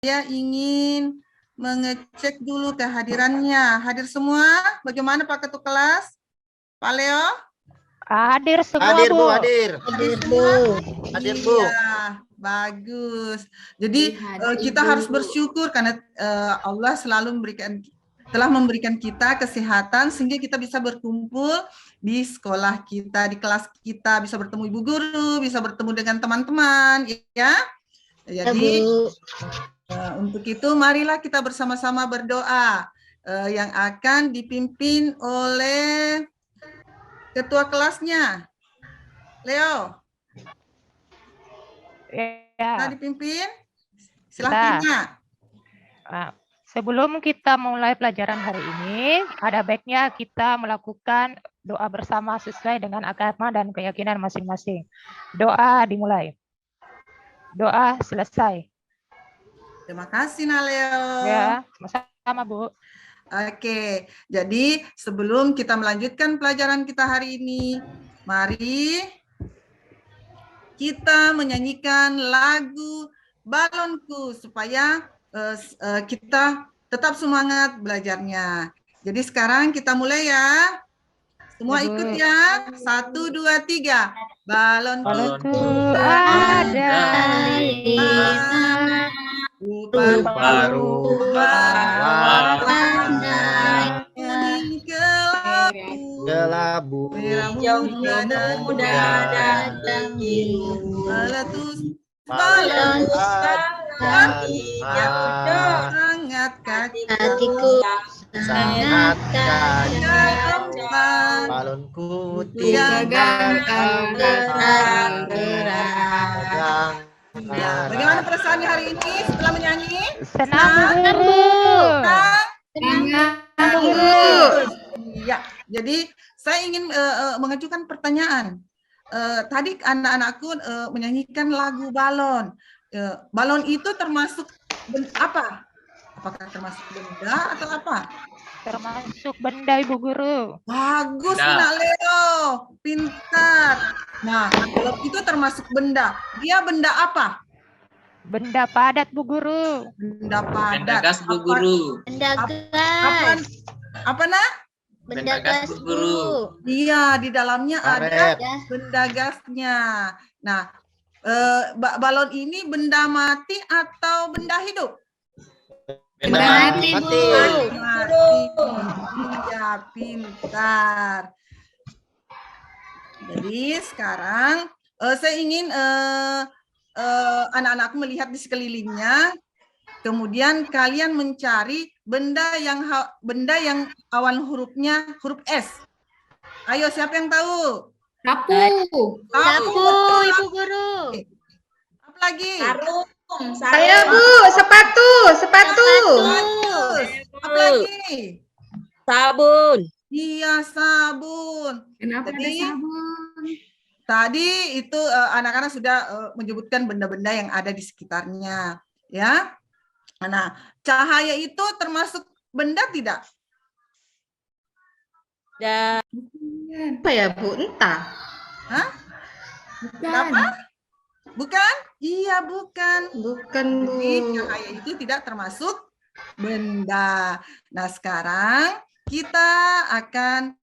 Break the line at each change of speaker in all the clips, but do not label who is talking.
Saya ingin mengecek dulu kehadirannya. Hadir semua? Bagaimana Pak Ketua Kelas? Pak Leo?
Hadir semua,
Hadir,
Bu.
Bu, hadir.
Hadir Bu.
Hadir, Bu.
Iya, bagus. Jadi kita harus bersyukur karena Allah selalu telah memberikan kita kesehatan sehingga kita bisa berkumpul di sekolah kita, di kelas kita, bisa bertemu ibu guru, bisa bertemu dengan teman-teman, ya. Jadi untuk itu marilah kita bersama-sama berdoa yang akan dipimpin oleh ketua kelasnya. Leo.
Ya.
Kita dipimpin? Silahkan, Nak.
Nah, sebelum kita mulai pelajaran hari ini, ada baiknya kita melakukan doa bersama sesuai dengan agama dan keyakinan masing-masing. Doa dimulai. Doa selesai.
Terima kasih, Naleo.
Ya, sama-sama, Bu.
Oke, jadi sebelum kita melanjutkan pelajaran kita hari ini, mari kita menyanyikan lagu Balonku supaya kita tetap semangat belajarnya. Jadi sekarang kita mulai ya. Semua ikut ya. 1, 2, 3. Balonku
ada di sana.
Rupa-rupa warna kuning
kelabu,
merah muda dan biru, meletus balon sangat hatiku
sangat kaya, balonku
tinggal
terang.
Ya, bagaimana perasaannya hari ini setelah menyanyi?
Senang, Bu.
Ya, jadi saya ingin mengajukan pertanyaan. Tadi anak-anakku menyanyikan lagu balon. Balon itu termasuk apa? Apakah termasuk benda atau apa?
Termasuk benda, Ibu Guru.
Bagus, Nak Leo. Pintar. Nah, kalau itu termasuk benda. Dia benda apa?
Benda padat, Bu Guru.
Benda padat.
Benda gas, Bu Guru.
Benda gas.
Apa, Nak?
Benda gas, Bu.
Iya, di dalamnya
Karet.
ada benda gasnya. Nah, balon ini benda mati atau benda hidup?
Benda
mati, Bu.
Mati. Iya, pintar. Jadi sekarang saya ingin anak-anakku melihat di sekelilingnya, kemudian kalian mencari benda yang awal hurufnya huruf S. Ayo, siapa yang tahu?
Sapu,
betul.
Ibu Guru.
Apa lagi?
Sarung.
Saya, Bu, sepatu.
Bagus. Apa lagi?
Sabun.
Iya, sabun.
Kenapa ada sabun?
Tadi itu anak-anak sudah menyebutkan benda-benda yang ada di sekitarnya, ya. Nah, cahaya itu termasuk benda tidak?
Apa ya, Bu? Entah.
Hah? Apa? Bukan? Iya, bukan.
Bukan, Bu.
Jadi cahaya itu tidak termasuk benda. Nah, sekarang kita akan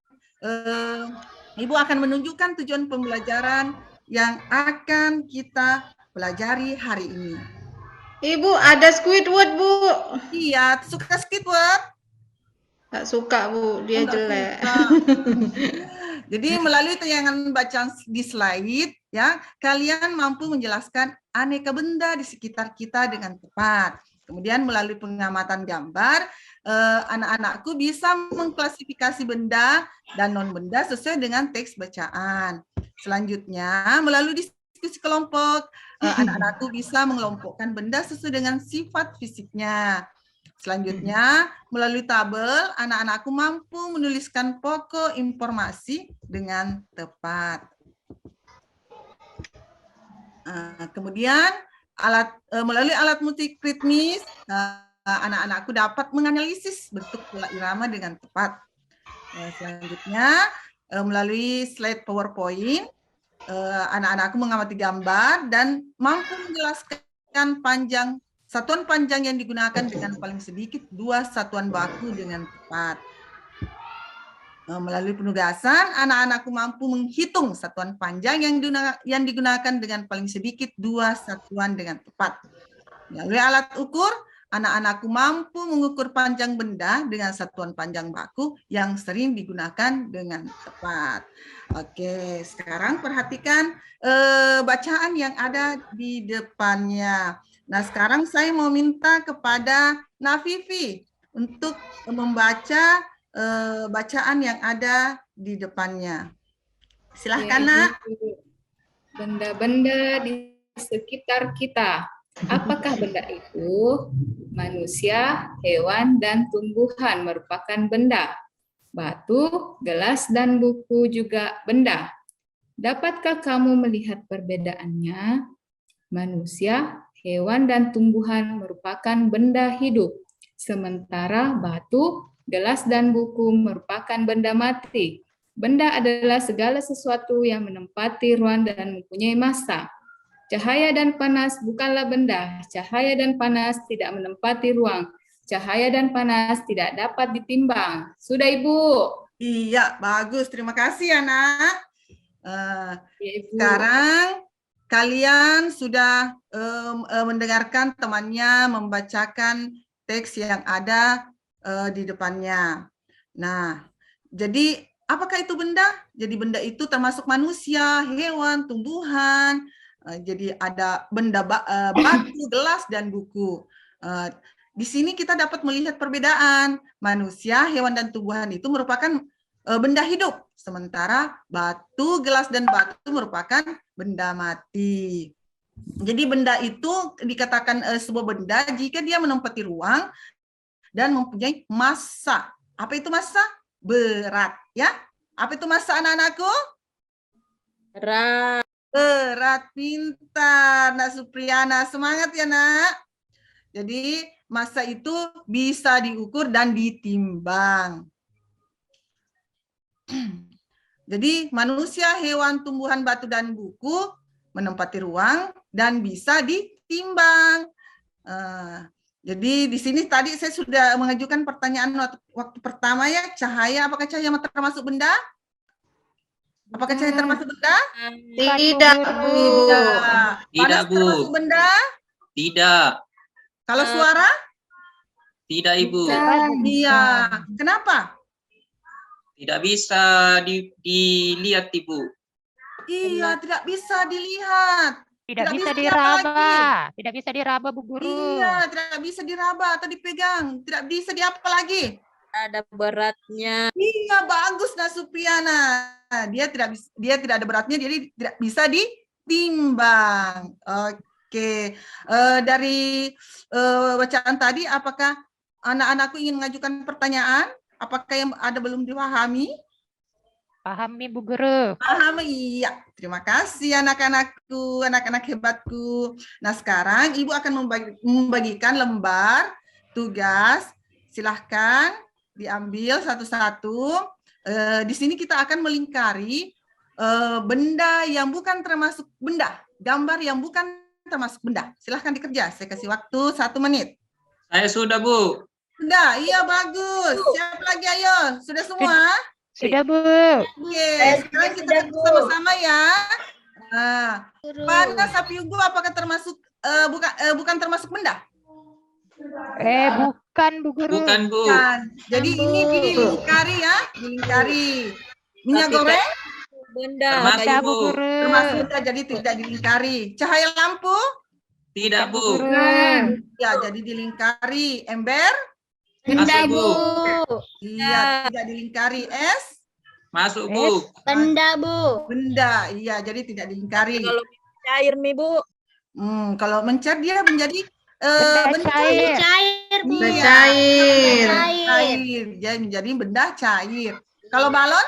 Ibu akan menunjukkan tujuan pembelajaran yang akan kita pelajari hari ini.
Ibu, ada Squidward, Bu.
Iya, suka Squidward?
Nggak suka, Bu. Dia jelek.
Jadi melalui tayangan bacaan di slide, ya, kalian mampu menjelaskan aneka benda di sekitar kita dengan tepat. Kemudian melalui pengamatan gambar, anak-anakku bisa mengklasifikasi benda dan non-benda sesuai dengan teks bacaan. Selanjutnya, melalui diskusi kelompok, anak-anakku bisa mengelompokkan benda sesuai dengan sifat fisiknya. Selanjutnya, melalui tabel, anak-anakku mampu menuliskan pokok informasi dengan tepat. Kemudian, melalui alat musik ritmis, anak-anakku dapat menganalisis bentuk pola irama dengan tepat. Selanjutnya, melalui slide PowerPoint, anak-anakku mengamati gambar dan mampu menjelaskan panjang Satuan panjang yang digunakan dengan paling sedikit 2 satuan baku dengan tepat. Melalui penugasan, anak-anakku mampu menghitung satuan panjang yang digunakan dengan paling sedikit 2 satuan dengan tepat. Melalui alat ukur, anak-anakku mampu mengukur panjang benda dengan satuan panjang baku yang sering digunakan dengan tepat. Oke, sekarang perhatikan bacaan yang ada di depannya. Nah, sekarang saya mau minta kepada Nafifi untuk membaca bacaan yang ada di depannya. Silahkan, Nak.
Benda-benda di sekitar kita. Apakah benda itu? Manusia, hewan, dan tumbuhan merupakan benda. Batu, gelas, dan buku juga benda. Dapatkah kamu melihat perbedaannya? Manusia, hewan, dan tumbuhan merupakan benda hidup. Sementara batu, gelas, dan buku merupakan benda mati. Benda adalah segala sesuatu yang menempati ruang dan mempunyai massa. Cahaya dan panas bukanlah benda. Cahaya dan panas tidak menempati ruang. Cahaya dan panas tidak dapat ditimbang. Sudah, Ibu?
Iya, bagus. Terima kasih, Anak.
Ya, Ibu.
Sekarang kalian sudah mendengarkan temannya membacakan teks yang ada di depannya. Nah, jadi apakah itu benda? Jadi benda itu termasuk manusia, hewan, tumbuhan. Jadi ada benda batu, gelas, dan buku. Di sini kita dapat melihat perbedaan. Manusia, hewan, dan tumbuhan itu merupakan benda hidup. Sementara batu, gelas, dan batu merupakan benda mati. Jadi benda itu dikatakan sebuah benda jika dia menempati ruang dan mempunyai massa. Apa itu massa? Berat, ya. Apa itu massa, anak-anakku? Berat, pintar, Nak Supriyana. Semangat ya, Nak. Jadi massa itu bisa diukur dan ditimbang. Jadi manusia, hewan, tumbuhan, batu, dan buku menempati ruang dan bisa ditimbang. Jadi di sini tadi saya sudah mengajukan pertanyaan waktu pertama ya, cahaya, apakah cahaya termasuk benda? Apakah cahaya termasuk benda?
Tidak, Bu.
Tidak.
Tidak,
Panas
Bu.
termasuk benda?
Tidak.
Kalau suara?
Tidak, Ibu.
Iya. Kenapa?
Tidak bisa dilihat, Ibu.
Iya, tidak bisa dilihat.
Tidak
Tidak
bisa
bisa diapa
diraba. Tidak bisa diraba, Bu Guru.
Iya, tidak bisa diraba atau dipegang. Tidak bisa diapa lagi.
Ada beratnya.
Iya, bagus Nak Supriyana. Dia tidak ada beratnya, jadi tidak bisa ditimbang. Oke. Dari bacaan tadi, apakah anak-anakku ingin mengajukan pertanyaan? Apakah yang ada belum dipahami?
Pahami, Bu Guru.
Paham, iya. Terima kasih anak-anakku, anak-anak hebatku. Nah, sekarang Ibu akan membagikan lembar tugas. Silahkan diambil satu-satu. Di sini kita akan melingkari benda yang bukan termasuk benda. Gambar yang bukan termasuk benda. Silahkan dikerja. Saya kasih waktu 1 menit.
Saya sudah, Bu.
Sudah, iya bagus. Siapa lagi, ayo? Sudah semua?
Sudah, Bu.
Oke, sekarang kita sama-sama ya. Nah, panas api unggun apakah termasuk bukan termasuk benda?
Bukan, Bu Guru.
Bukan, Bu.
Bukan. Jadi ini dilingkari ya, dilingkari. Minyak goreng
Benda.
Termasuk,
Bisa, Bu
Bu.
Guru.
termasuk benda, jadi tidak dilingkari. Cahaya lampu
Tidak, Bu.
ya jadi dilingkari. Ember
Masuk, Bu.
iya tidak dilingkari. Es
Masuk, Bu.
Benda, Bu.
benda iya jadi tidak dilingkari.
Kalau cair nih, Bu.
Kalau mencair dia menjadi
Benda cair.
Cair, Bu.
Benda
Iya.
cair.
cair, jadi menjadi benda cair. Kalau balon?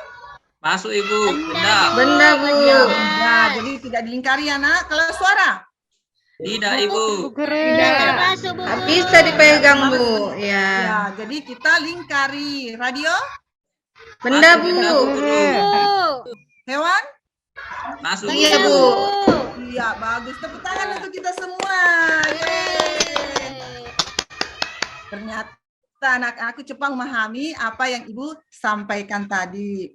Masuk, Ibu. Benda.
Benda, Bu.
Ya, jadi tidak dilingkari ya, Nak. Kalau suara?
Tidak,
Bu
Ibu.
Guru.
Tidak.
Termasuk, Bu.
Bisa dipegang, Bu. Ya.
Ya, jadi kita lingkari. Radio?
Benda,
Masuk,
Bu.
Guru.
Hewan?
Masuk,
Iya,
Bu.
Bu.
Iya, bagus. Tepuk tangan untuk kita semua. Yeay. Ternyata anak-anakku cepat memahami apa yang Ibu sampaikan tadi.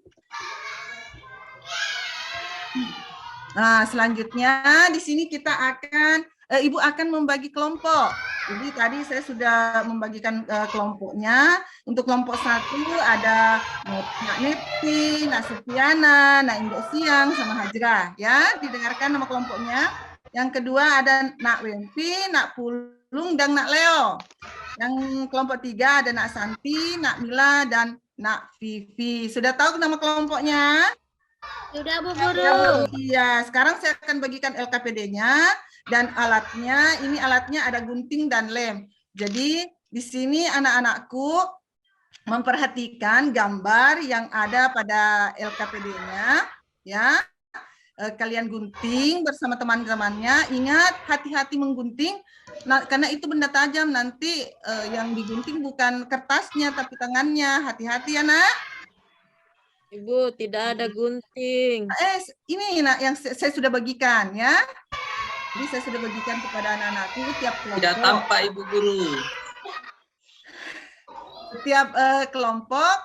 Nah, selanjutnya di sini kita akan, Ibu akan membagi kelompok. Jadi tadi saya sudah membagikan kelompoknya. Untuk kelompok 1 ada Nak Nepti, Nak Supiana, Nak Indosiang, sama Hajrah. Ya, didengarkan nama kelompoknya. Yang kedua ada Nak Wempi, Nak Pulung, dan Nak Leo. Yang kelompok 3 ada Nak Santi, Nak Mila, dan Nak Vivi. Sudah tahu nama kelompoknya?
Sudah Bu Guru.
Iya, sekarang saya akan bagikan LKPD-nya dan alatnya. Ini alatnya ada gunting dan lem. Jadi di sini anak-anakku memperhatikan gambar yang ada pada LKPD-nya, ya. Kalian gunting bersama teman-temannya. Ingat, hati-hati menggunting, karena itu benda tajam. Nanti yang digunting bukan kertasnya, tapi tangannya. Hati-hati ya, Nak.
Ibu, tidak ada gunting.
Ini Nak, yang saya sudah bagikan, ya. Jadi saya sudah bagikan kepada anak-anakku tiap kelompok.
Tidak tampak Ibu Guru.
Setiap kelompok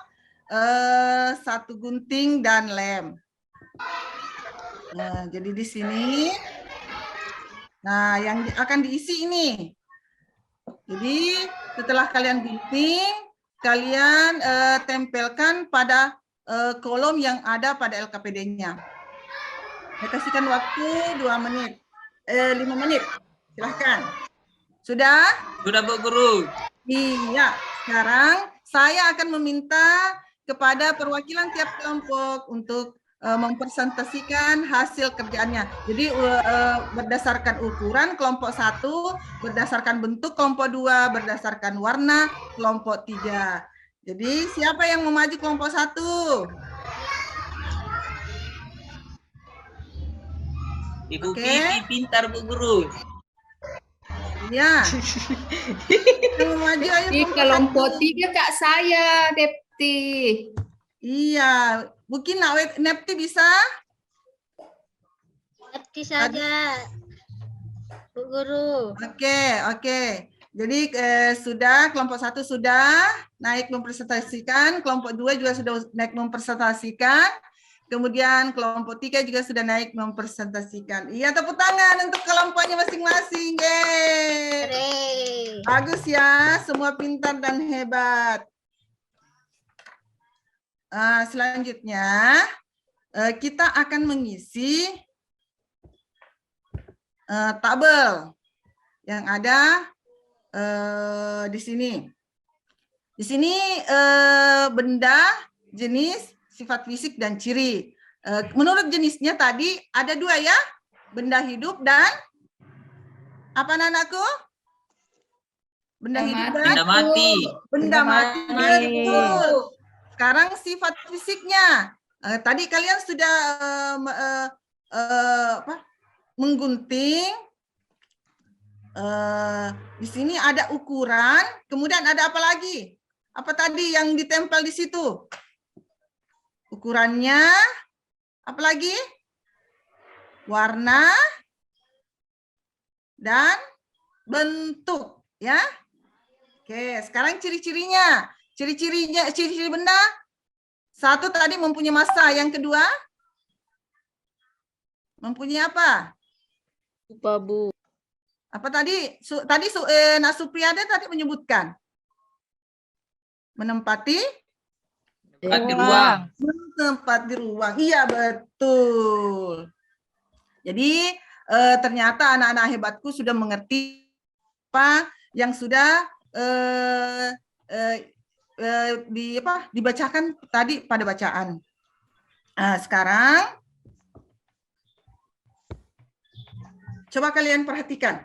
1 gunting dan lem. Nah, jadi di sini, nah yang akan diisi ini. Jadi setelah kalian gunting, kalian tempelkan pada kolom yang ada pada LKPD-nya. Saya kasihkan waktu 5 menit. Silahkan. Sudah?
Sudah Bu Guru.
Iya. Sekarang saya akan meminta kepada perwakilan tiap kelompok untuk mempresentasikan hasil kerjaannya. Jadi berdasarkan ukuran kelompok 1, berdasarkan bentuk kelompok 2, berdasarkan warna kelompok 3. Jadi siapa yang mau maju kelompok 1?
Ibu
Oke.
Vivi pintar Bu Guru.
Iya. Yang mau maju ayo
Di
kelompok
kelompok
1.
3 Kak saya, Depti.
Iya, mungkin Nak Nepti bisa?
Nepti saja. Bu Guru.
Oke. Jadi sudah kelompok 1 sudah naik mempresentasikan, kelompok 2 juga sudah naik mempresentasikan, kemudian kelompok 3 juga sudah naik mempresentasikan. Iya, tepuk tangan untuk kelompoknya masing-masing. Yeay.
Hore.
Bagus ya, semua pintar dan hebat. Selanjutnya kita akan mengisi tabel yang ada di sini. Di sini benda, jenis, sifat fisik, dan ciri. Menurut jenisnya tadi ada 2 ya, benda hidup dan apa anakku? Benda hidup dan
Benda mati.
benda mati. Betul. Sekarang sifat fisiknya. Tadi kalian sudah menggunting. Di sini ada ukuran. Kemudian ada apa lagi? Apa tadi yang ditempel di situ? Ukurannya. Apa lagi? Warna dan bentuk. Ya. Oke, sekarang ciri-cirinya. Ciri-ciri benda. 1 tadi mempunyai massa, yang kedua mempunyai apa?
Lupa, Bu.
Apa tadi? Nak Supriyada tadi menyebutkan menempati
Ruang.
di ruang. Iya, betul. Jadi ternyata anak-anak hebatku sudah mengerti apa yang sudah dibacakan tadi pada bacaan. Sekarang coba kalian perhatikan.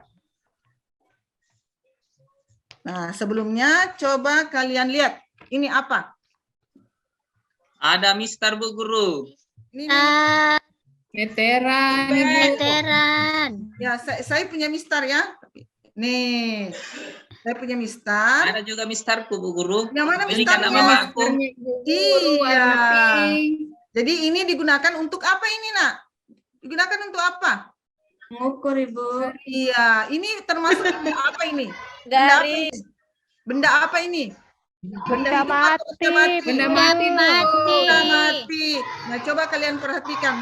Nah, sebelumnya coba kalian lihat. Ini apa?
Ada Mister Bu Guru.
Ini
Veteran.
Veteran.
ya, saya punya Mister ya. Nih, saya punya Mister.
Ada juga Misterku Bu Guru.
Yang mana
Belikan
Misternya?
nama Mamaku.
Iya.
Warna pink.
Jadi ini digunakan untuk apa ini, Nak? Digunakan untuk apa?
Mengukur, Ibu.
Iya, ini termasuk benda apa ini? Benda apa
Garis.
ini? Benda apa ini?
Benda
hidup atau
mati.
Benda
Bu.
mati, Bu.
Benda mati. Nah, coba kalian perhatikan.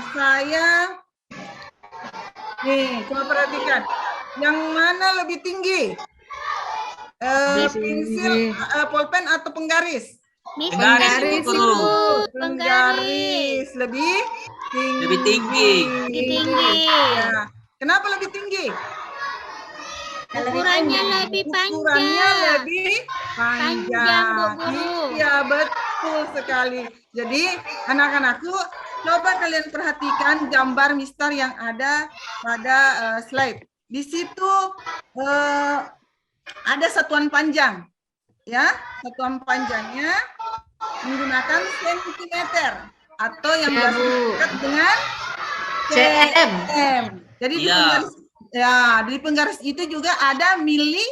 Coba perhatikan. Yang mana lebih tinggi? Pensil, pulpen atau penggaris?
Penggaris, Bu Guru.
Penggaris lebih tinggi.
Lebih tinggi.
Lebih tinggi.
Ya. Kenapa lebih tinggi?
Ukurannya lebih
Ukurannya
panjang.
lebih panjang.
Panjang, Bu Guru.
Iya, betul sekali. Jadi, anak-anakku, coba kalian perhatikan gambar Mister yang ada pada slide. Di situ ada satuan panjang. Ya, satuan panjangnya menggunakan sentimeter atau yang
Ya,
biasa
Bu.
disebut dengan
cm.
cm. Jadi
Iya.
di penggaris itu juga ada milimeter.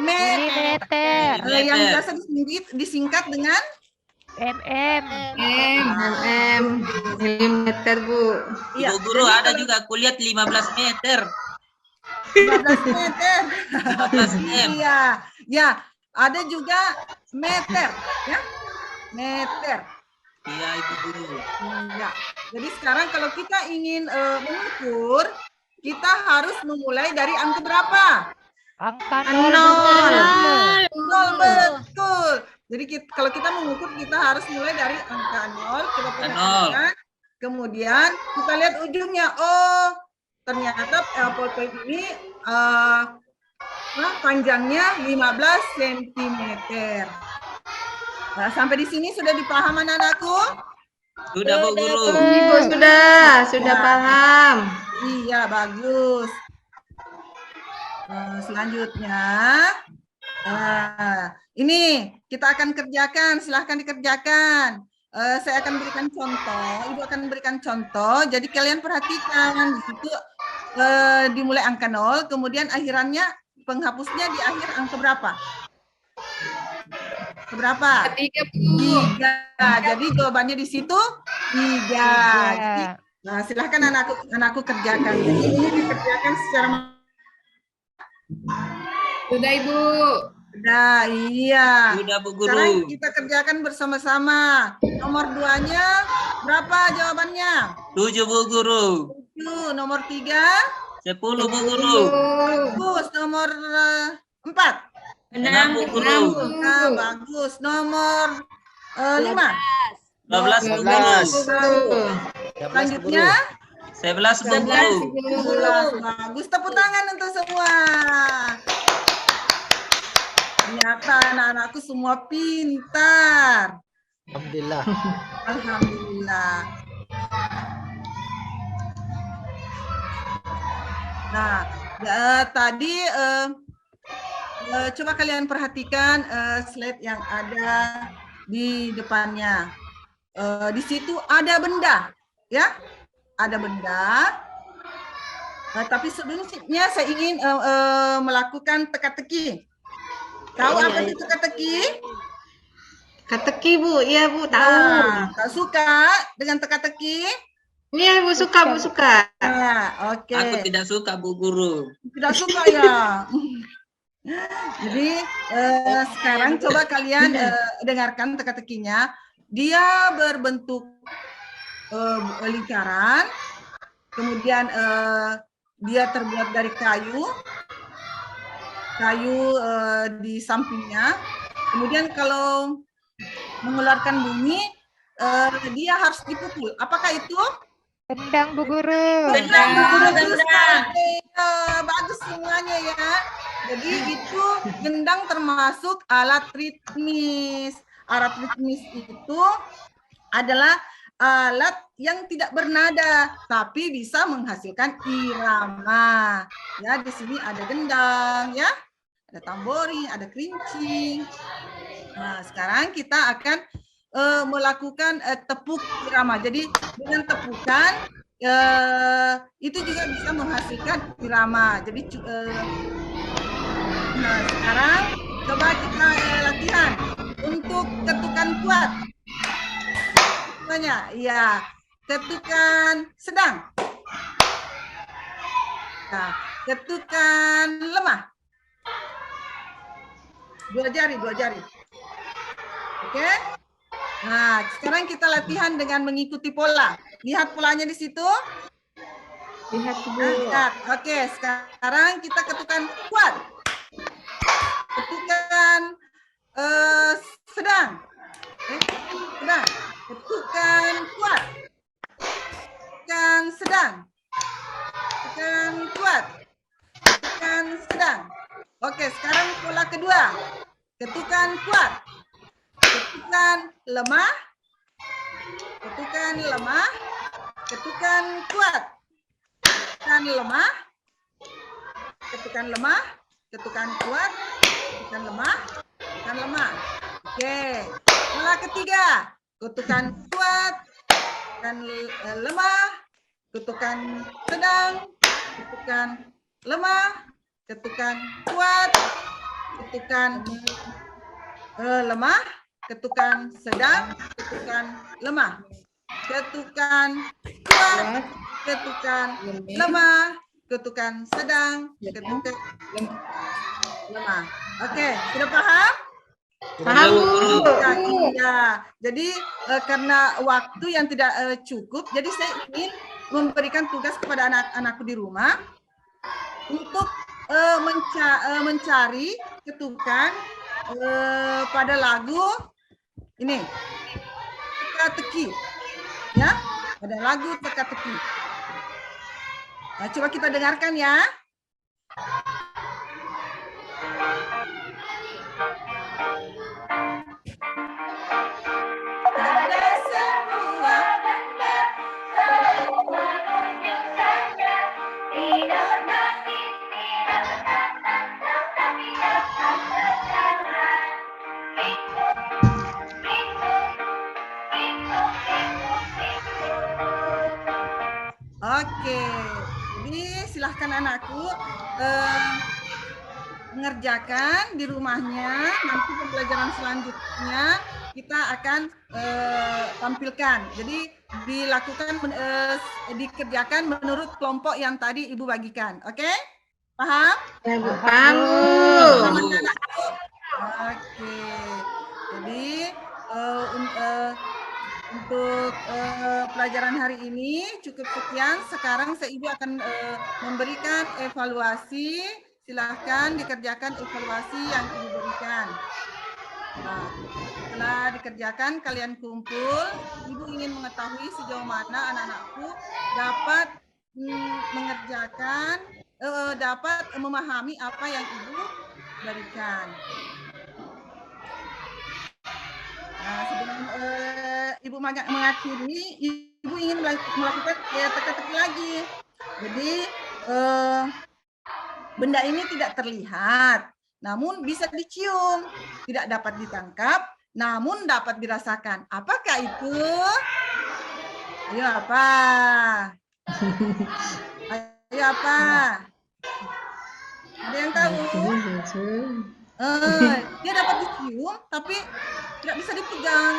Milimeter.
Yang biasa disingkat dengan
MM.
mm, milimeter, Bu.
iya,
Bu Guru,
jadi
ada
kalau
juga aku lihat 15 meter.
15 meter.
15 m.
Iya, ya, ada juga meter, ya. Meter.
Iya, Ibu Guru.
Iya. Jadi sekarang kalau kita ingin mengukur, kita harus memulai dari angka berapa?
Angka
Nol.
0.
Nol, betul. Jadi kalau kita mengukur, kita harus mulai dari angka 0. Coba
Angka
perhatikan. Kemudian kita lihat ujungnya. Oh, ternyata pulpen ini panjangnya 15 cm. Nah, sampai di sini sudah dipaham anak-anakku?
Sudah, Bu Guru.
Ibu sudah paham.
Iya, bagus. Selanjutnya, ini kita akan kerjakan. Silahkan dikerjakan. Saya akan berikan contoh. Ibu akan berikan contoh. Jadi kalian perhatikan di situ dimulai angka 0, kemudian akhirannya penghapusnya di akhir angka berapa? Berapa?
3, Bu.
3. Jadi jawabannya di situ 3. Jadi, nah, silahkan anakku kerjakan. Jadi ini dikerjakan secara
Sudah, Ibu.
Nah, iya.
Sudah, Bu
Sekarang
Guru.
kita kerjakan bersama-sama. Nomor 2-nya berapa jawabannya?
7, Bu Guru.
7. Nomor 3?
10, Bu Guru.
Bagus. Nomor 4?
6, Bu Guru.
Nah, bagus. Nomor 5?
12, Bu Guru.
Selanjutnya?
11, Bu Guru.
11. Bagus. Tepuk tangan untuk semua. Ternyata anak-anakku semua pintar.
Alhamdulillah.
Alhamdulillah. Nah, tadi coba kalian perhatikan slide yang ada di depannya. Di situ ada benda, ya, ada benda. Tapi sebelumnya saya ingin melakukan teka-teki. Tahu apa itu teka-teki?
Teka-teki, Bu. Iya, Bu, tahu.
Nah, tak suka dengan teka-teki?
Iya, Bu, suka, Bu, suka.
Nah, oke.
Aku tidak suka, Bu Guru.
Tidak suka ya. Jadi sekarang coba kalian dengarkan teka-tekinya. Dia berbentuk lingkaran, kemudian dia terbuat dari kayu di sampingnya. Kemudian kalau mengeluarkan bunyi, dia harus dipukul. Apakah itu?
Gendang, Bu Guru.
Gendang, Bu Guru. Bagus semuanya ya. Jadi itu gendang termasuk alat ritmis. Alat ritmis itu adalah alat yang tidak bernada, tapi bisa menghasilkan irama. Ya, di sini ada gendang, ya, ada tamborin, ada kerincing. Nah, sekarang kita akan melakukan tepuk irama. Jadi dengan tepukan itu juga bisa menghasilkan irama. Jadi nah, sekarang coba kita latihan untuk ketukan kuat. Iya, ketukan sedang. Nah, ketukan lemah. Dua jari. Oke. Nah, sekarang kita latihan dengan mengikuti pola. Lihat polanya di situ.
Lihat Bu.
Lihat. Oke, sekarang kita ketukan kuat. Ketukan sedang. Sedang. Ketukan kuat. Ketukan sedang. Ketukan kuat. Ketukan sedang. Oke, sekarang pola kedua. Ketukan kuat. Ketukan lemah. Ketukan lemah. Ketukan kuat. Ketukan lemah. Ketukan lemah. Ketukan kuat. Ketukan lemah. Ketukan lemah. Oke. Pola ketiga. Ketukan kuat. Ketukan lemah. Ketukan sedang. Ketukan lemah. Ketukan kuat. Ketukan lemah. Ketukan sedang. Ketukan lemah. Ketukan kuat. Ketukan lemah. Ketukan sedang. Ketukan lemah. Oke, sudah paham?
Paham Bu.
Iya. Jadi karena waktu yang tidak cukup, jadi saya ingin memberikan tugas kepada anak-anakku di rumah untuk mencari ketukan pada lagu ini teka-teki, ya, pada lagu teka-teki. Nah, coba kita dengarkan ya. Ada sebuah Oke, jadi silahkan anakku mengerjakan di rumahnya. Nanti pembelajaran selanjutnya kita akan tampilkan. Jadi dilakukan, dikerjakan menurut kelompok yang tadi Ibu bagikan. Oke, paham?
Ya, Bu. Paham Bu.
Selamat anakku. Oke, jadi untuk pelajaran hari ini cukup sekian. Sekarang Ibu akan memberikan evaluasi. Silahkan dikerjakan evaluasi yang Ibu berikan. Nah, setelah dikerjakan, kalian kumpul. Ibu ingin mengetahui sejauh mana anak-anakku dapat mengerjakan, dapat memahami apa yang Ibu berikan. Nah, sebelum Ibu mengakhiri, Ibu ingin melakukan teka-teki lagi. Jadi benda ini tidak terlihat, namun bisa dicium, tidak dapat ditangkap, namun dapat dirasakan. Apakah itu? Ayo apa? Ayo apa? Ada yang tahu? Dia dapat dicium, tapi tidak bisa dipegang.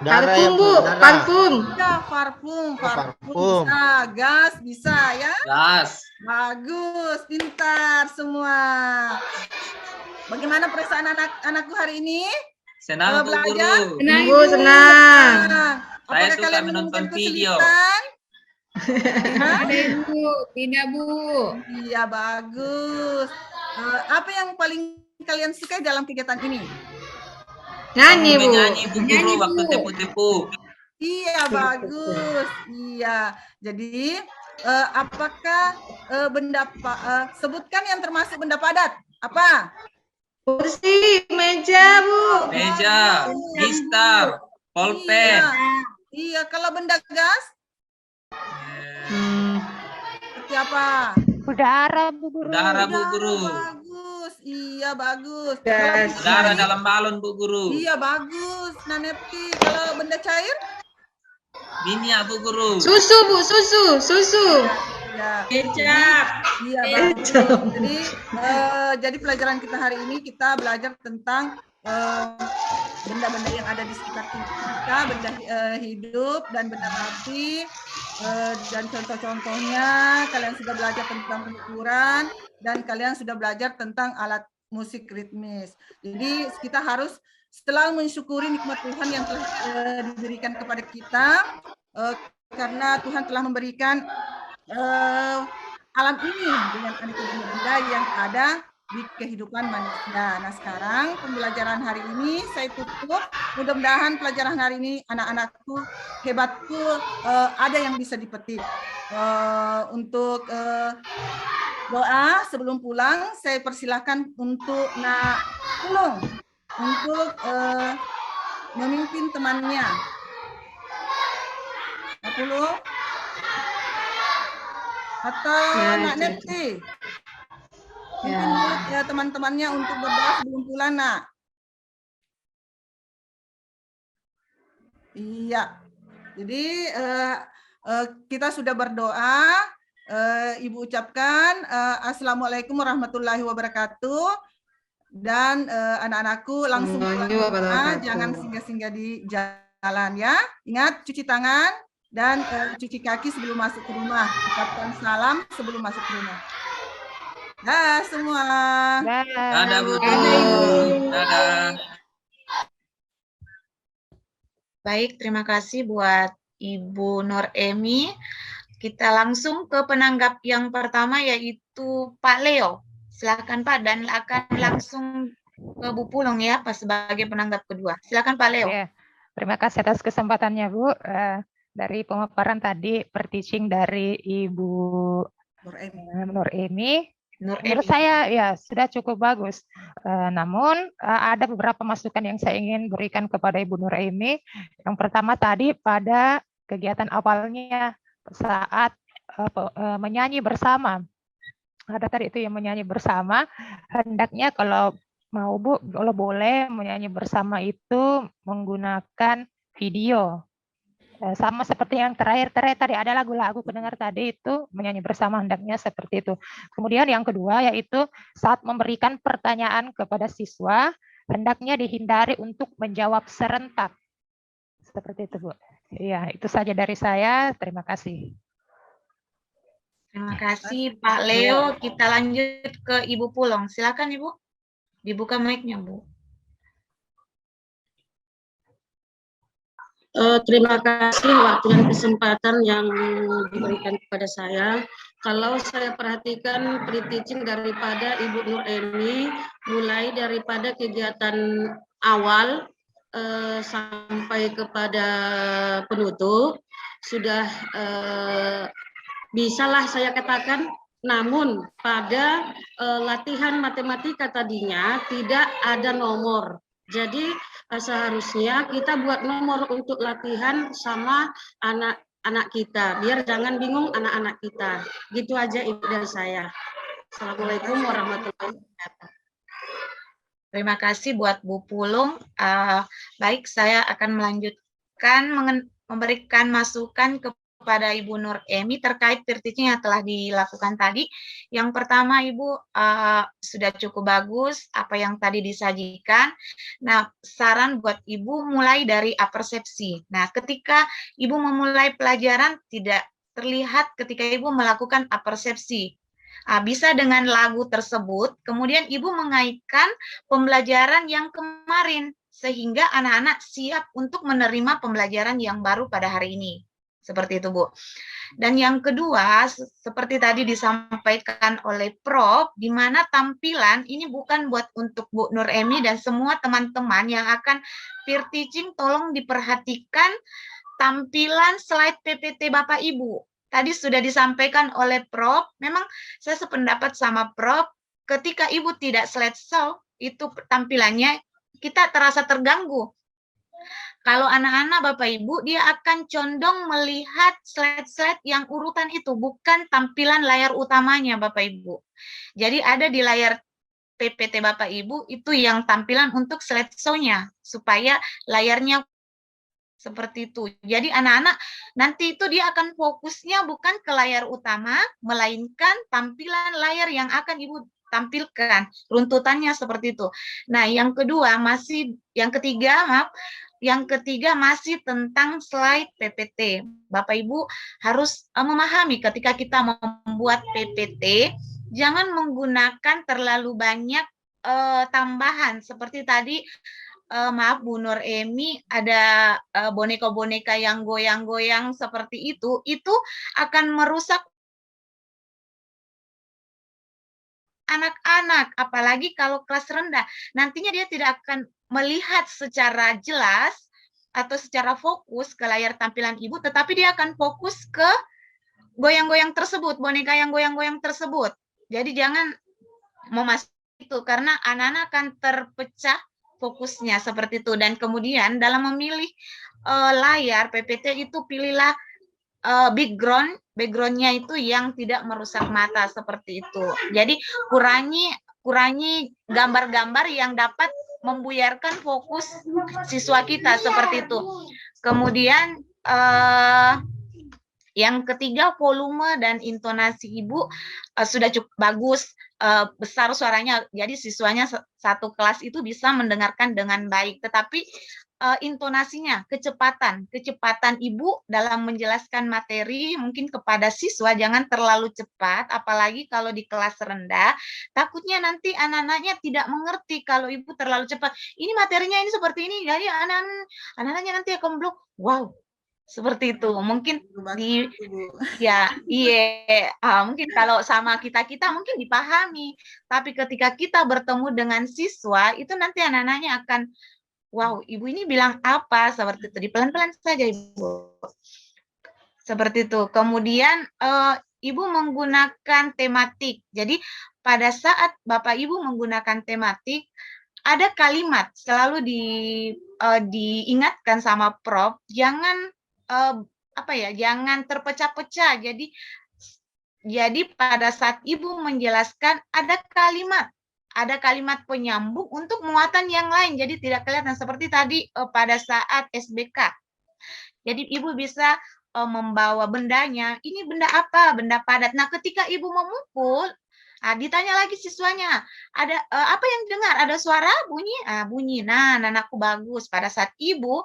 Darah ya
Parfum
Bu,
Bu.
darah.
Parfum.
Ya, parfum
parfum.
bisa, gas bisa ya.
Gas.
Bagus, pintar semua. Bagaimana perasaan anak-anakku hari ini?
Senang Bu
Belajar?
Guru.
Senang
Bu, senang.
Apakah
suka
kalian
menonton
menemukan
video.
kesulitan? Hah?
Ada Ibu, tidak Bu.
Iya, bagus. Apa yang paling kalian sukai dalam kegiatan ini?
Nyanyi Bu.
Menyanyi Bu Guru
Nyanyi,
waktu
Bu.
tepu-tepu.
Iya, bagus. Iya. Jadi, apakah sebutkan yang termasuk benda padat? Apa?
Kursi, meja Bu.
Meja, mistar, pulpen.
Iya, kalau benda gas seperti apa?
Udara, Bu Guru.
Udara Bu Guru.
Bagus. Iya, bagus.
Gas.
Kalau
Udara
benda
dalam balon Bu Guru.
iya, bagus. Nanepti. Kalau benda cair?
Minyak Bu Guru.
Susu Bu, susu.
Ya.
Kecap.
Iya, bagus. Jadi pelajaran kita hari ini kita belajar tentang benda-benda yang ada di sekitar kita, benda hidup dan benda mati, dan contoh-contohnya. Kalian sudah belajar tentang pengukuran dan kalian sudah belajar tentang alat musik ritmis. Jadi kita harus selalu mensyukuri nikmat Tuhan yang telah diberikan kepada kita, karena Tuhan telah memberikan alam ini dengan aneka benda yang ada di kehidupan manusia. Nah, sekarang pembelajaran hari ini saya tutup. Mudah-mudahan pelajaran hari ini anak-anakku hebatku ada yang bisa dipetik. Untuk doa sebelum pulang, saya persilahkan untuk Nak Pulung untuk memimpin temannya. Nak Pulung atau Nak Nepti. Mungkin teman-temannya untuk berdoa sebelum pulang, Nak. Iya. Jadi kita sudah berdoa. Ibu ucapkan Assalamualaikum warahmatullahi wabarakatuh. Dan anak-anakku langsung pulang ke rumah, jangan singgah-singgah di jalan ya. Ingat cuci tangan dan cuci kaki sebelum masuk ke rumah. Ucapkan salam sebelum masuk ke rumah. Dah semua.
Dadah Bu. Dadah.
Baik, terima kasih buat Ibu Nur Emi. Kita langsung ke penanggap yang pertama yaitu Pak Leo. Silakan Pak, dan akan langsung ke Bu Pulung ya Pak sebagai penanggap kedua. Silakan Pak Leo.
Ya, terima kasih atas kesempatannya Bu. Dari pemaparan tadi per-teaching dari Ibu Nur Emi. Menurut saya ya sudah cukup bagus. Namun ada beberapa masukan yang saya ingin berikan kepada Ibu Nur Emi. Yang pertama tadi pada kegiatan awalnya saat menyanyi bersama. Ada tadi itu yang menyanyi bersama. Hendaknya kalau mau Bu, kalau boleh menyanyi bersama itu menggunakan video. Sama seperti yang terakhir tadi ada lagu-lagu pendengar tadi itu menyanyi bersama, hendaknya seperti itu. Kemudian yang kedua yaitu saat memberikan pertanyaan kepada siswa hendaknya dihindari untuk menjawab serentak. Seperti itu Bu. Iya, itu saja dari saya. Terima kasih.
Terima kasih Pak Leo. Kita lanjut ke Ibu Pulung. Silakan Ibu. Dibuka mic-nya Bu.
Terima kasih waktu dan kesempatan yang diberikan kepada saya. Kalau saya perhatikan pre-teaching daripada Ibu Nur Emi, mulai daripada kegiatan awal sampai kepada penutup, sudah bisalah saya katakan, namun pada latihan matematika tadinya tidak ada nomor. Jadi seharusnya kita buat nomor untuk latihan sama anak-anak kita, biar jangan bingung anak-anak kita. Gitu aja dari saya. Assalamualaikum warahmatullahi wabarakatuh.
Terima kasih buat Bu Pulung. Baik, saya akan melanjutkan memberikan masukan kepada Ibu Nur Emi terkait teaching yang telah dilakukan tadi. Yang pertama Ibu sudah cukup bagus apa yang tadi disajikan. Nah, saran buat Ibu mulai dari apersepsi. Nah, ketika Ibu memulai pelajaran tidak terlihat ketika Ibu melakukan apersepsi. Bisa dengan lagu tersebut, kemudian Ibu mengaitkan pembelajaran yang kemarin sehingga anak-anak siap untuk menerima pembelajaran yang baru pada hari ini. Seperti itu, Bu. Dan yang kedua, seperti tadi disampaikan oleh Prof, di mana tampilan ini bukan buat untuk Bu Nur Emi dan semua teman-teman yang akan peer teaching, tolong diperhatikan tampilan slide PPT Bapak Ibu. Tadi sudah disampaikan oleh Prof, memang saya sependapat sama Prof, ketika Ibu tidak slideshow, itu tampilannya kita terasa terganggu. Kalau anak-anak Bapak Ibu, dia akan condong melihat slide-slide yang urutan itu, bukan tampilan layar utamanya Bapak Ibu. Jadi ada di layar PPT Bapak Ibu, itu yang tampilan untuk slideshow-nya, supaya layarnya seperti itu. Jadi anak-anak nanti itu dia akan fokusnya bukan ke layar utama, melainkan tampilan layar yang akan Ibu tampilkan. Runtutannya seperti itu. Nah, yang ketiga masih tentang slide PPT. Bapak Ibu harus memahami ketika kita membuat PPT, jangan menggunakan terlalu banyak tambahan seperti tadi, maaf Bu Nur Emi, ada boneka-boneka yang goyang-goyang seperti itu akan merusak anak-anak, apalagi kalau kelas rendah. Nantinya dia tidak akan melihat secara jelas atau secara fokus ke layar tampilan ibu, tetapi dia akan fokus ke goyang-goyang tersebut, boneka yang goyang-goyang tersebut. Jadi jangan memasuki itu, karena anak-anak akan terpecah fokusnya seperti itu. Dan kemudian dalam memilih layar PPT itu pilihlah backgroundnya itu yang tidak merusak mata seperti itu. Jadi kurangi gambar-gambar yang dapat membuyarkan fokus siswa kita seperti itu. Kemudian yang ketiga, volume dan intonasi ibu sudah cukup bagus, besar suaranya, jadi siswanya satu kelas itu bisa mendengarkan dengan baik. Tetapi intonasinya, kecepatan ibu dalam menjelaskan materi mungkin kepada siswa jangan terlalu cepat, apalagi kalau di kelas rendah, takutnya nanti anak-anaknya tidak mengerti kalau ibu terlalu cepat. Ini materinya ini seperti ini, jadi anak-anaknya nanti akan blok. Wow, seperti itu. Mungkin mungkin kalau sama kita mungkin dipahami, tapi ketika kita bertemu dengan siswa itu nanti anak-anaknya akan, wow, ibu ini bilang apa, seperti itu. Pelan-pelan saja ibu, seperti itu. Kemudian ibu menggunakan tematik. Jadi pada saat bapak ibu menggunakan tematik, ada kalimat selalu diingatkan sama Prof, jangan jangan terpecah-pecah. Jadi pada saat ibu menjelaskan ada kalimat penyambung untuk muatan yang lain, jadi tidak kelihatan seperti tadi pada saat SBK. Jadi ibu bisa membawa bendanya, ini benda apa? Benda padat. Nah, ketika ibu memukul, ditanya lagi siswanya, ada apa yang dengar? Ada suara bunyi? Bunyi. Nah, anakku bagus. Pada saat ibu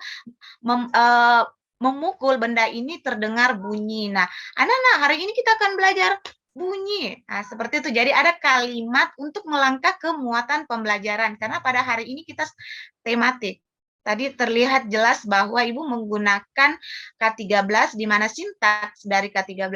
memukul benda ini terdengar bunyi. Nah, anak-anak hari ini kita akan belajar bunyi. Nah, seperti itu. Jadi ada kalimat untuk melangkah ke muatan pembelajaran. Karena pada hari ini kita tematik. Tadi terlihat jelas bahwa ibu menggunakan K13, di mana sintaks dari K13